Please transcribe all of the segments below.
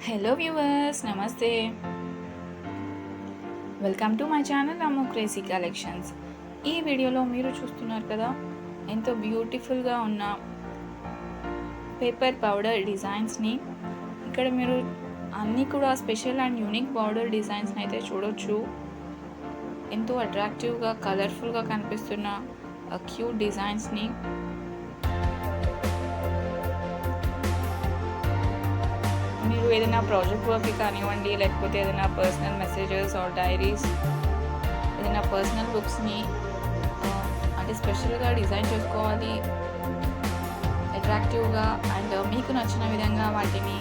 Hello viewers, నమస్తే. Welcome to my channel Ammu crazy collections. ఈ వీడియోలో మీరు చూస్తున్నారు కదా, ఎంతో బ్యూటిఫుల్గా ఉన్న పేపర్ పౌడర్ డిజైన్స్ని. ఇక్కడ మీరు అన్నీ కూడా స్పెషల్ అండ్ యూనిక్ పౌడర్ డిజైన్స్ని అయితే చూడొచ్చు. ఎంతో అట్రాక్టివ్గా కలర్ఫుల్గా కనిపిస్తున్న క్యూట్ డిజైన్స్ని మీరు ఏదైనా ప్రాజెక్ట్ వర్క్ కానివ్వండి, లేకపోతే ఏదైనా పర్సనల్ మెసేజెస్ ఆర్ డైరీస్, ఏదైనా పర్సనల్ బుక్స్ని అంటే స్పెషల్గా డిజైన్ చేసుకోవాలి, అట్రాక్టివ్గా అండ్ మీకు నచ్చిన విధంగా వాటిని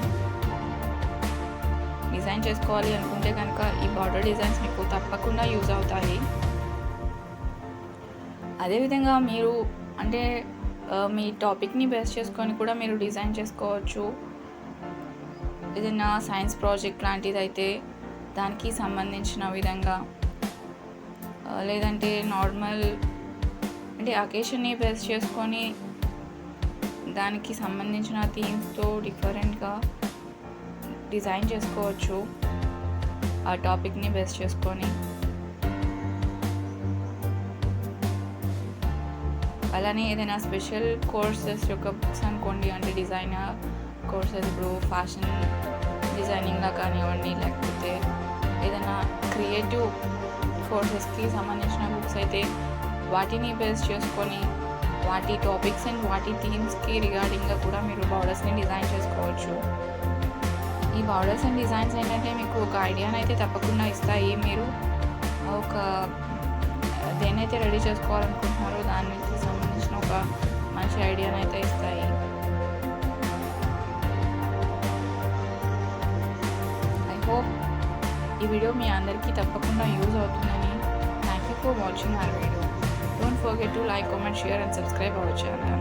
డిజైన్ చేసుకోవాలి అనుకుంటే కనుక ఈ బార్డర్ డిజైన్స్ మీకు తప్పకుండా యూజ్ అవుతాయి. అదేవిధంగా మీరు అంటే మీ టాపిక్ని బేస్ చేసుకొని కూడా మీరు డిజైన్ చేసుకోవచ్చు. ఏదైనా సైన్స్ ప్రాజెక్ట్ లాంటిది అయితే దానికి సంబంధించిన విధంగా, లేదంటే నార్మల్ అంటే అకేషన్ని బేస్ చేసుకొని దానికి సంబంధించిన థీమ్స్తో డిఫరెంట్గా డిజైన్ చేసుకోవచ్చు ఆ టాపిక్ని బేస్ చేసుకొని. అలానే ఏదైనా స్పెషల్ కోర్సెస్ యొక్క బుక్స్ అనుకోండి, అంటే డిజైనర్ కోర్సెస్, ఇప్పుడు ఫ్యాషన్ డిజైనింగ్గా కానివ్వండి, లేకపోతే ఏదైనా క్రియేటివ్ కోర్సెస్కి సంబంధించిన బుక్స్ అయితే వాటిని బేస్ చేసుకొని వాటి టాపిక్స్ అండ్ వాటి థీమ్స్కి రిగార్డింగ్గా కూడా మీరు బార్డర్స్ని డిజైన్ చేసుకోవచ్చు. ఈ బార్డర్స్ అండ్ డిజైన్స్ ఏంటంటే మీకు ఒక ఐడియాని అయితే తప్పకుండా ఇస్తాయి. మీరు ఒక దేనైతే రెడీ చేసుకోవాలనుకుంటున్నారో దానికి సంబంధించిన ఒక మంచి ఐడియాని అయితే ఇస్తాయి. హోప్ ఈ వీడియో మీ అందరికీ తప్పకుండా యూజ్ అవుతుందని. Thank you for watching our video. Don't forget to like, comment, share and subscribe our channel.